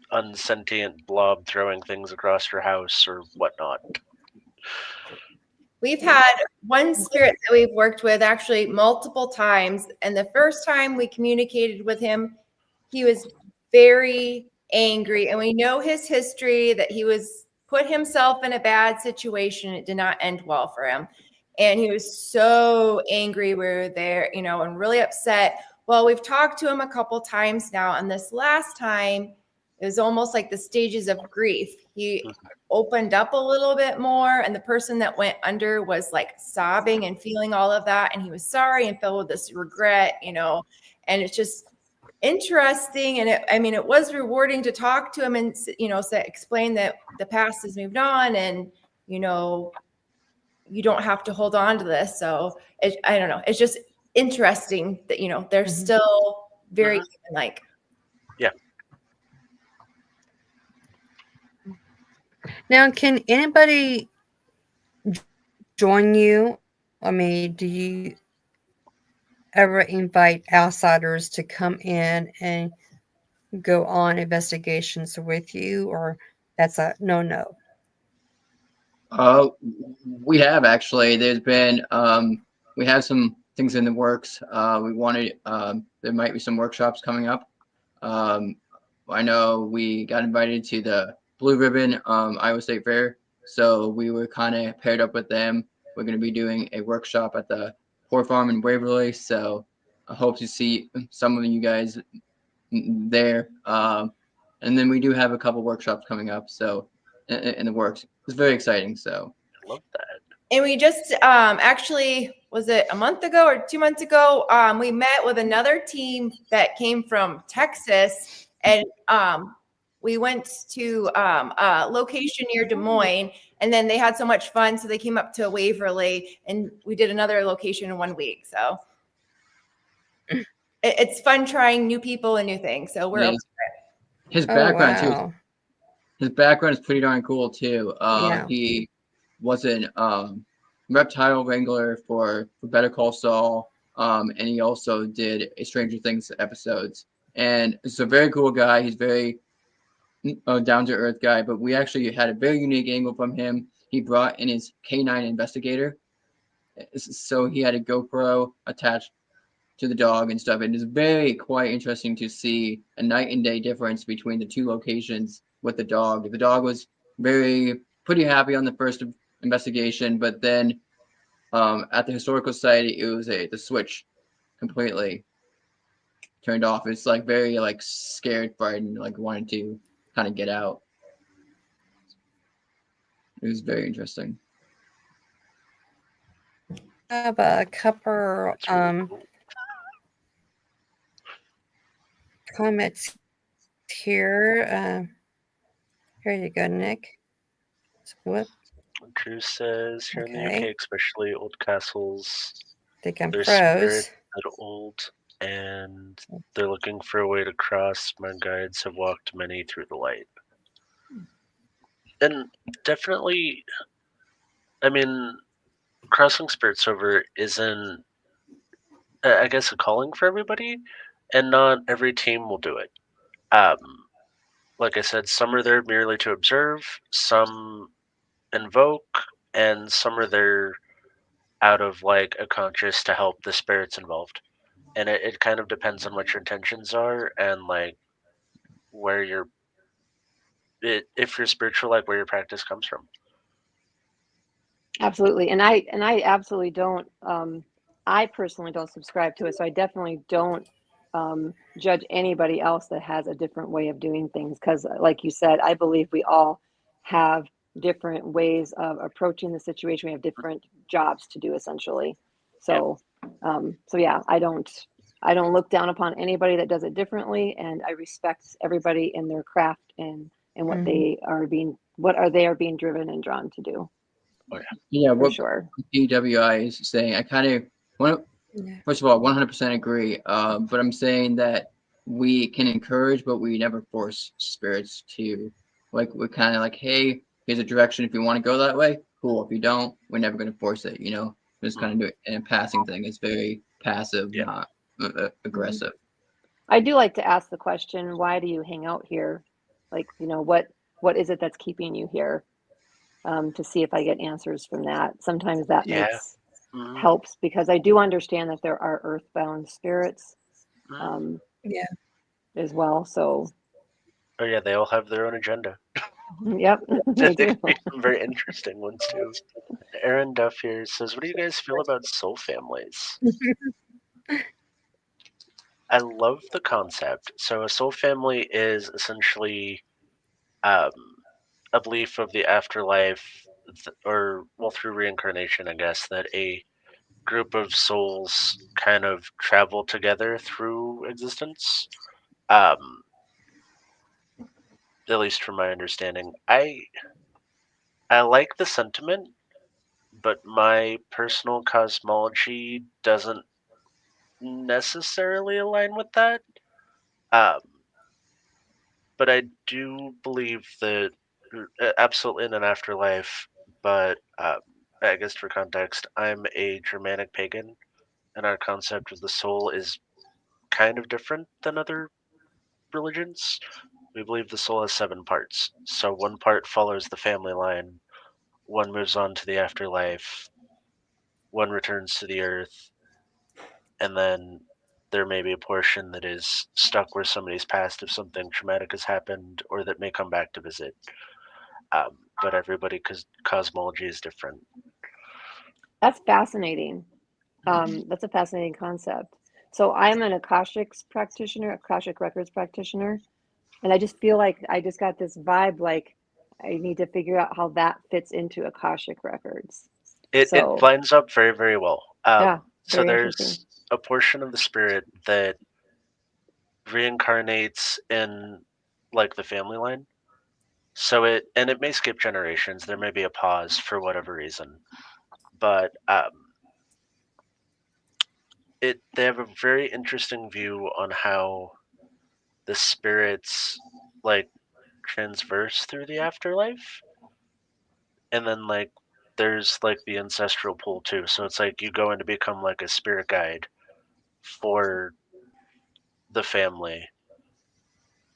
unsentient blob throwing things across your house or whatnot. we've had one spirit that we've worked with actually multiple times. And the first time we communicated with him, he was very angry. And we know his history, that he was put himself in a bad situation. It did not end well for him. And he was so angry. We were there, and really upset. Well, we've talked to him a couple times now. And this last time, it was almost like the stages of grief. He opened up a little bit more, and the person that went under was like sobbing and feeling all of that, and he was sorry and filled with this regret, and it's just interesting. And it was rewarding to talk to him and explain that the past has moved on, and you don't have to hold on to this. So I don't know, it's just interesting that they're Mhm. still very Mhm. human like. Yeah. Now, can anybody join you? I mean, do you ever invite outsiders to come in and go on investigations with you, or that's a no? Uh, we have actually. There's been we have some things in the works. We wanted there might be some workshops coming up. I know we got invited to the Blue Ribbon Iowa State Fair, so we were kind of paired up with them. We're going to be doing a workshop at the Port Farm in Waverly, so I hope to see some of you guys there. And then we do have a couple workshops coming up, so in the works. It's very exciting. So I love that. And we just actually, was it a month ago or 2 months ago? We met with another team that came from Texas, and we went to a location near Des Moines, and then they had so much fun, so they came up to Waverly, and we did another location in 1 week. So it's fun trying new people and new things. So we're open to it. His Oh, background too. wow. His background is pretty darn cool too. Yeah. He was an reptile wrangler for Better Call Saul, and he also did a Stranger Things episodes. And it's a very cool guy. He's very down to earth guy. But we actually had a very unique angle from him. He brought in his canine investigator, so he had a GoPro attached to the dog and stuff. And it's very quite interesting to see a night and day difference between the two locations with the dog. The dog was pretty happy on the first investigation, but then at the historical society, it was the switch completely turned off. It's like very like scared, frightened, like wanted to kind of get out. It was very interesting. I have a couple That's really cool. comments here. Here you go, Nick. Whoop. Drew says here in the Okay. UK, especially old castles, Think I'm there's froze. spirits that are old, and they're looking for a way to cross. My guides have walked many through the light. And definitely, I mean, crossing spirits over isn't, I guess, a calling for everybody, and not every team will do it. Like I said, some are there merely to observe, some invoke, and some are there out of like a conscious to help the spirits involved. And it kind of depends on what your intentions are and like where if you're spiritual, like where your practice comes from. Absolutely. And I absolutely don't, I personally don't subscribe to it. So I definitely don't judge anybody else that has a different way of doing things. Because like you said, I believe we all have different ways of approaching the situation. We have different jobs to do essentially. So, so yeah, I don't look down upon anybody that does it differently. And I respect everybody in their craft and what they are being driven and drawn to do. Oh, Yeah, For what sure. PWI is saying, I kind of want to, Yeah. first of all, 100% agree. But I'm saying that we can encourage, but we never force spirits to, like, we're kind of like, hey, here's a direction. If you want to go that way, cool. If you don't, we're never going to force it, you know? Just kind of do it in a passing thing. It's very passive, Yeah. not aggressive. I do like to ask the question, why do you hang out here? Like, you know, what is it that's keeping you here? To see if I get answers from that. Sometimes that Yeah. helps because I do understand that there are earthbound spirits Yeah. as well. So, Oh yeah, they all have their own agenda. yep, they They do. can be some very interesting ones too. Aaron Duff here says, "What do you guys feel about soul families?" I love the concept. So a soul family is essentially a belief of the afterlife, or well, through reincarnation, I guess, that a group of souls kind of travel together through existence. At least from my understanding, I like the sentiment, but my personal cosmology doesn't necessarily align with that. Um, but I do believe that absolutely in an afterlife. But I guess for context, I'm a Germanic pagan, and our concept of the soul is kind of different than other religions. We believe the soul has 7 parts. So one part follows the family line, one moves on to the afterlife, one returns to the earth, and then there may be a portion that is stuck where somebody's passed if something traumatic has happened, or that may come back to visit. But everybody, because cosmology is different. That's fascinating. That's a fascinating concept. So I'm an Akashic records practitioner, and I just feel like I just got this vibe like I need to figure out how that fits into Akashic records. It So lines up very, very well. yeah, So very there's interesting. a portion of the spirit that reincarnates in like the family line. So it may skip generations. There may be a pause for whatever reason, but they have a very interesting view on how the spirits like transverse through the afterlife, and then like there's like the ancestral pool too. So it's like you go in to become like a spirit guide for the family,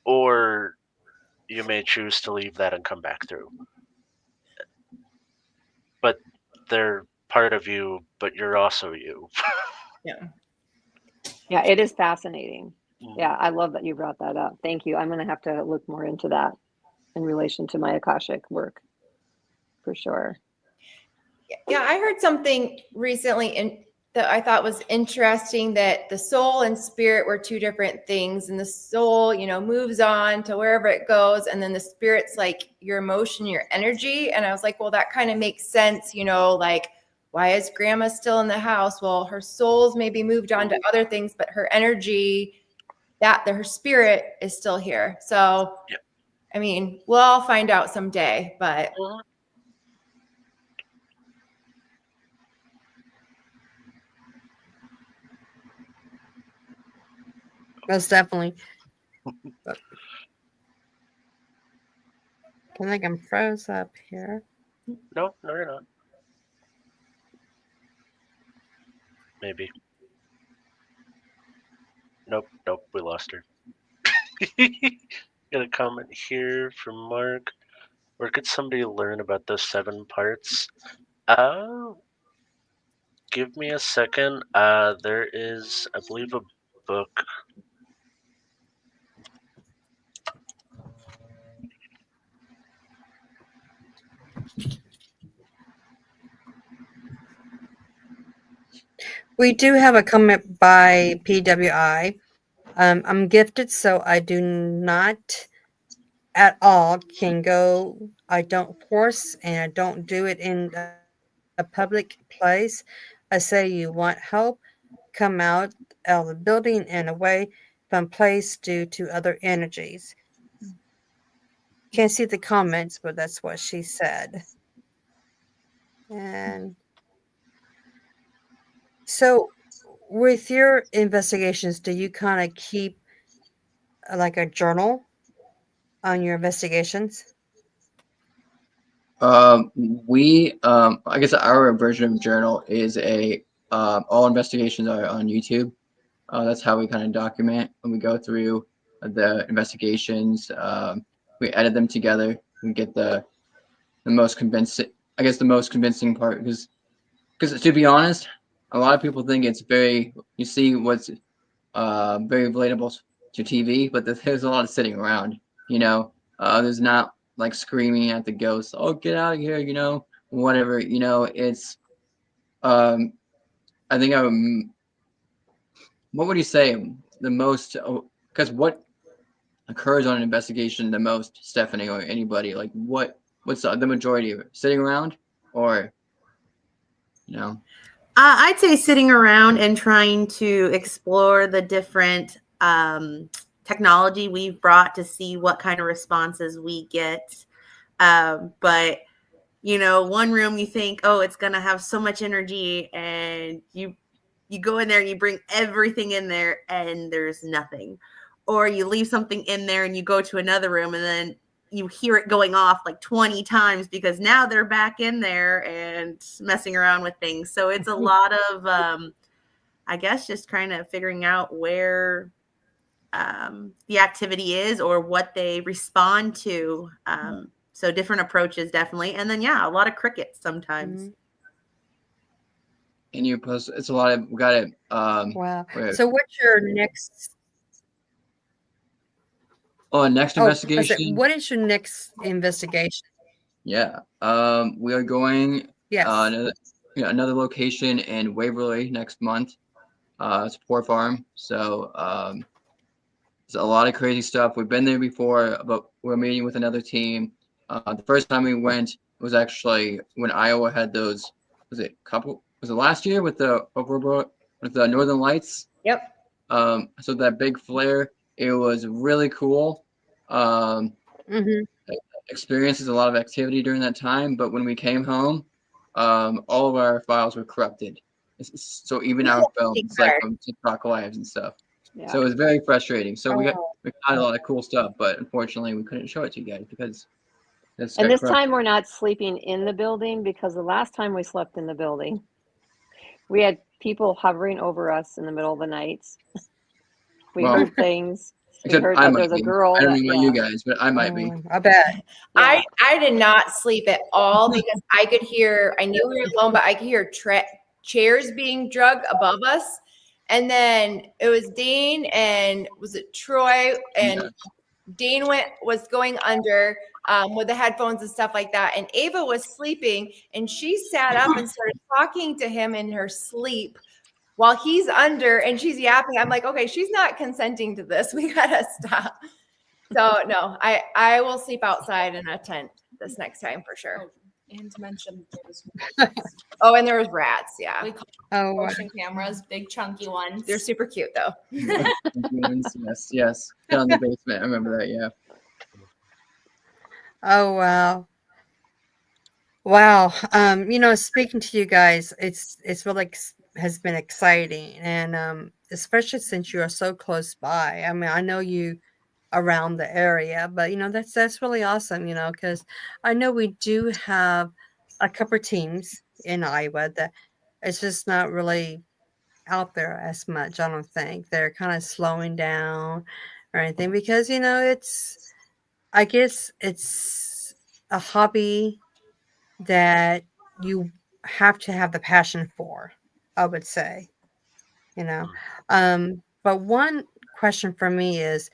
or you may choose to leave that and come back through. But they're part of you, but you're also you. Yeah, it is fascinating. Mhm. Yeah, I love that you brought that up. Thank you. I'm going to have to look more into that in relation to my Akashic work for sure. Yeah, I heard something recently that I thought was interesting, that the soul and spirit were two different things, and the soul, moves on to wherever it goes, and then the spirit's like your emotion, your energy. And I was like, well, that kind of makes sense, like, why is grandma still in the house? Well, her soul's maybe moved on to other things, but her energy, her spirit is still here. So, Yep. I mean, we'll all find out someday, but Most definitely. I think I'm froze up here. No, you're not. Maybe. Nope, we lost her. Got a comment here from Mark. Where could somebody learn about those 7 parts? Give me a second. There is, I believe, a book. We do have a comment by PWI. I'm gifted, so I do not at all can go. I don't force, and I don't do it in a public place. I say you want help, come out of the building and away from place due to other energies. Can't see the comments, but that's what she said. And so, with your investigations, do you kind of keep like a journal on your investigations? I guess our version of journal is all investigations are on YouTube. That's how we kind of document when we go through the investigations. We edit them together. We get the most convincing, I guess, the most convincing part, because to be honest, a lot of people think it's you see what's very relatable to TV, but there's a lot of sitting around. There's not like screaming at the ghosts, "Oh, get out of here!" Whatever. It's I think what would you say the most? Because what occurs on an investigation the most, Stephanie, or anybody? Like what's the majority of it? Sitting around, or I'd say sitting around and trying to explore the different technology we've brought to see what kind of responses we get. But one room you think, oh, it's gonna have so much energy, and you go in there and you bring everything in there and there's nothing. Or you leave something in there and you go to another room and then you hear it going off like 20 times because now they're back in there and messing around with things. So it's a lot of, I guess, just kind of figuring out where the activity is or what they respond to. So different approaches, definitely. And then, yeah, a lot of crickets sometimes. Mhm. and you post. It's a lot of we got it. Wow. So what's your next? Next I said, investigation. what is your next investigation? Yeah. We are going Yes. another location in Waverly next month. It's a poor farm. So there's a lot of crazy stuff. We've been there before, but we're meeting with another team. The first time we went was actually when Iowa had those. Was it last year with the Northern Lights? Yep. So that big flare, it was really cool. um, Mhm. experiences, a lot of activity during that time. But when we came home, all of our files were corrupted. So even our phones, like from TikTok lives and stuff. Yeah. So it was very frustrating. So we Oh. got a lot of cool stuff, but unfortunately we couldn't show it to you guys because this And got this corrupted. time we're not sleeping in the building because the last time we slept in the building, we had people hovering over us in the middle of the night. We Well, heard things. We except heard I that might there's a be. girl I don't that, know about you guys, but I might be. I bet. yeah. I did not sleep at all because I could hear. I knew we were alone, but I could hear chairs being dragged above us. And then it was Dane and was it Troy and Yeah. Dane was going under with the headphones and stuff like that. And Ava was sleeping and she sat up and started talking to him in her sleep while he's under and she's yapping. I'm like, okay, she's not consenting to this. We gotta stop. So no, I will sleep outside in a tent this next time for sure. And to mention, there was Oh, and there was rats. Yeah, we call Oh, wow. motion cameras, big chunky ones. they're super cute though. Yes. Down in the basement. I remember that. Yeah. Oh, wow. Wow. Speaking to you guys, it's really has been exciting, and especially since you are so close by. I mean, I know you around the area, but that's really awesome. Because I know we do have a couple of teams in Iowa that it's just not really out there as much. I don't think they're kind of slowing down or anything because I guess it's a hobby that you have to have the passion for, I would say, you know. But one question for me is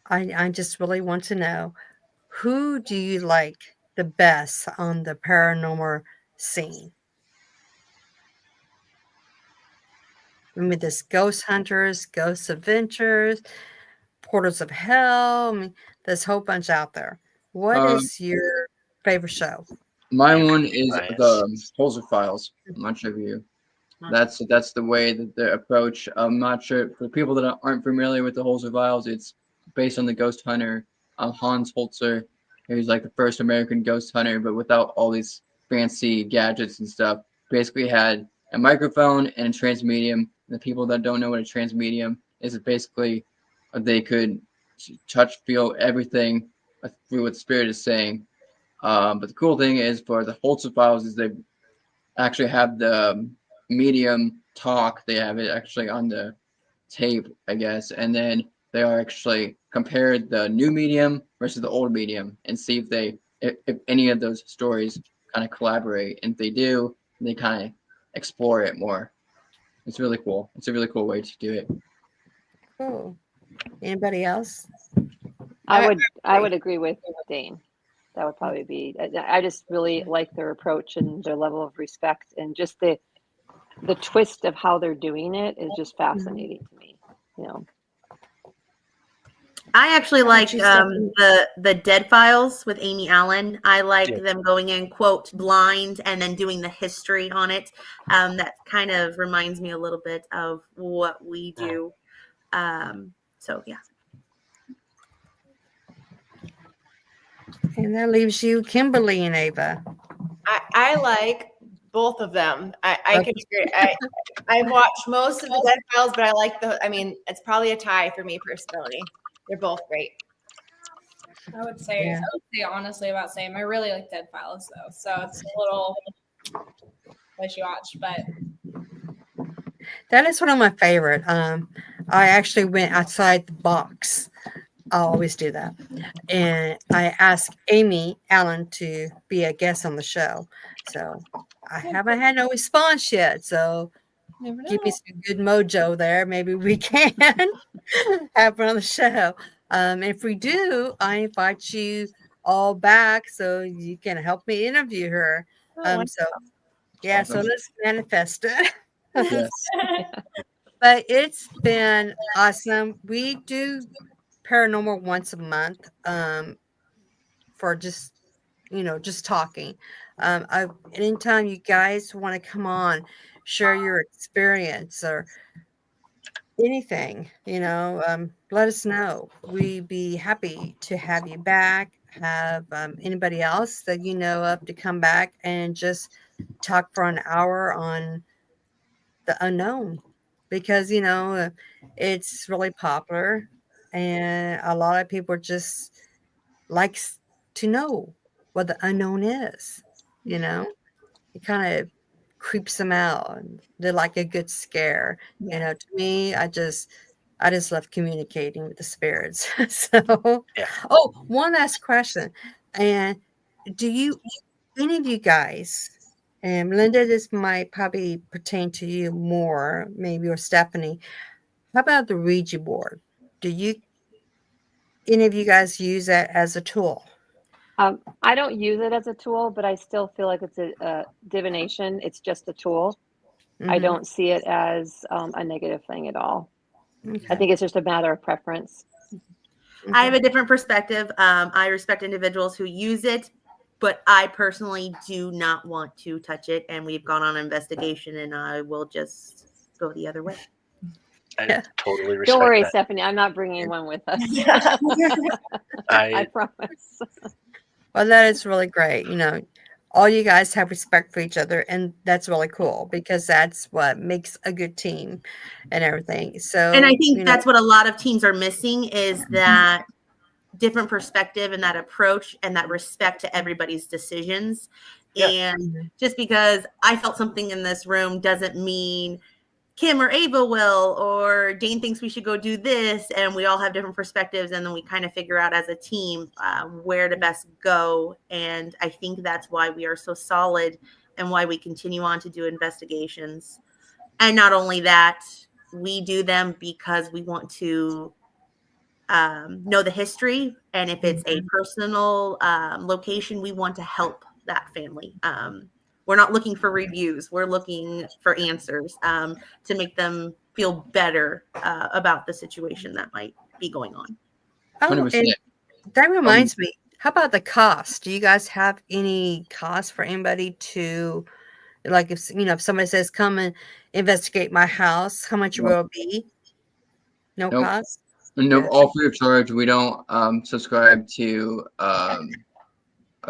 I just really want to know, who do you like the best on the paranormal scene? I mean, there's ghost hunters, ghost adventures, portals of hell. I mean, there's a whole bunch out there. What Um, is your favorite show? my You one can is bias. the Holzer Files. I'm not sure if you. That's the way that they approach. I'm not sure for people that aren't familiar with the Holzer Files. It's based on the ghost hunter Hans Holzer. He's like the first American ghost hunter, but without all these fancy gadgets and stuff. Basically had a microphone and a transmedium. The people that don't know what a transmedium is, basically they could touch, feel everything through what the spirit is saying. But the cool thing is for the Holzer Files is they actually have the medium talk. They have it actually on the tape, I guess, and then they are actually compared the new medium versus the old medium and see if any of those stories kind of collaborate. And if they do, they kind of explore it more. It's really cool. It's a really cool way to do it. Cool. Anybody else? I would agree with Dane. That would probably be. I just really like their approach and their level of respect, and just the twist of how they're doing it is just fascinating to me. I actually How like about you, Stephanie? the Dead Files with Amy Allen. I like Yeah. them going in quote blind and then doing the history on it. That kind of reminds me a little bit of what we do. So yeah. And that leaves you, Kimberly and Ava. I like both of them. I Okay. can agree. I've watched most of the Dead Files, but I like I mean, it's probably a tie for me personally. They're both great. I would say honestly about same. I really like Dead Files though, so it's a little wishy-washy, but That is one of my favorite. I actually went outside the box. I always do that. And I asked Amy Allen to be a guest on the show. So I haven't had no response yet. So never give me know. some good mojo there. Maybe we can have her on the show. If we do, I invite you all back so you can help me interview her. So yeah, so Awesome. let's manifest it. Yes. But it's been awesome. We do paranormal once a month for just talking. Anytime you guys want to come on, share your experience or anything, let us know. We'd be happy to have you back. Have anybody else that you know of to come back and just talk for an hour on the unknown, because it's really popular, and a lot of people just likes to know what the unknown is. You know, it kind of creeps them out, and they're like a good scare. To me, I just love communicating with the spirits. So, Yeah. oh, one last question. And do you, any of you guys, and Melinda, this might probably pertain to you more, maybe, or Stephanie. How about the Ouija board? Do you, any of you guys use that as a tool? I don't use it as a tool, but I still feel like it's a divination. It's just a tool. I Mhm. don't see it as a negative thing at all. I Okay. think it's just a matter of preference. I have a different perspective. I respect individuals who use it, but I personally do not want to touch it. And we've gone on an investigation, and I will just go the other way. I Yeah. totally respect Don't worry, that. Stephanie. I'm not bringing one with us. I I promise. Well, that is really great. All you guys have respect for each other, and that's really cool, because that's what makes a good team and everything. So, And I think that's what a lot of teams are missing, is that different perspective and that approach and that respect to everybody's decisions. Yeah. And just because I felt something in this room doesn't mean Kim or Ava will, or Dane thinks we should go do this, and we all have different perspectives, and then we kind of figure out as a team where to best go. And I think that's why we are so solid, and why we continue on to do investigations. And not only that, we do them because we want to know the history, and if it's a personal location, we want to help that family. We're not looking for reviews, we're looking for answers to make them feel better about the situation that might be going on. Oh, 100%. and that reminds me, how about the cost? Do you guys have any cost for anybody to, like, if somebody says, come and investigate my house, how much will it be? No Nope. cost? No, Yeah. all free of charge. We don't subscribe to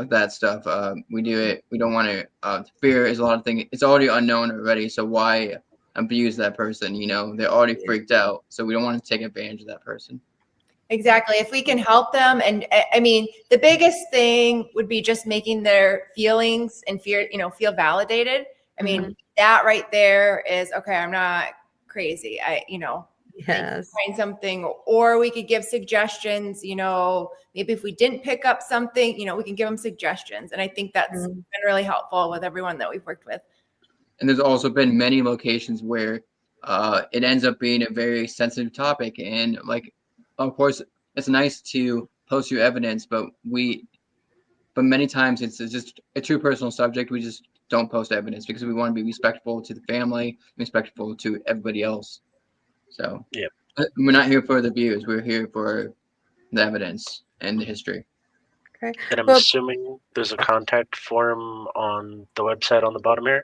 that stuff. We do it. We don't want to. Fear is a lot of things. It's already unknown already. So why abuse that person? They're already freaked out. So we don't want to take advantage of that person. Exactly. If we can help them, and I mean, the biggest thing would be just making their feelings and fear, feel validated. I mean, that right there is okay. I'm not crazy. Yes. Find something, or we could give suggestions. Maybe if we didn't pick up something, we can give them suggestions, and I think that's been really helpful with everyone that we've worked with. And there's also been many locations where it ends up being a very sensitive topic, and like, of course, it's nice to post your evidence, but many times it's just a true personal subject. We just don't post evidence because we want to be respectful to the family, respectful to everybody else. So yeah, we're not here for the views. We're here for the evidence and the history. Okay. and I'm Well, assuming there's a contact form on the website on the bottom here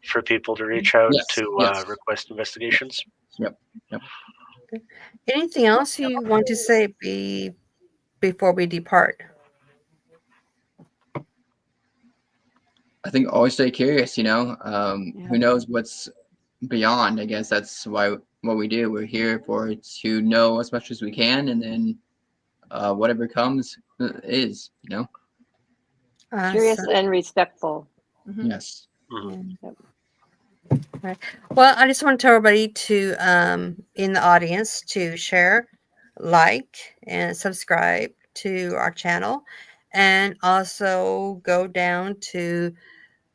for people to reach out Yes, to yes. request investigations. Yep. anything else you want to say before we depart? I think always stay curious, who knows what's beyond. I guess that's why what we do. We're here to know as much as we can, and then whatever comes is. Curious Awesome. and respectful. Yes. Right. Well, I just want to tell everybody to, in the audience, to share, like, and subscribe to our channel, and also go down to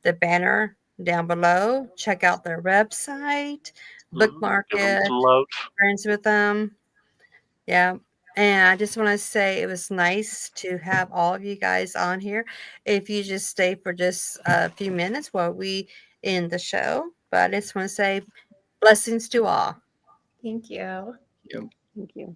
the banner down below. Check out their website, bookmark Give them it, some love. friends with them. Yeah. And I just want to say it was nice to have all of you guys on here. If you just stay for just a few minutes while we end the show, but I just want to say blessings to all. Thank you. Yep. Thank you.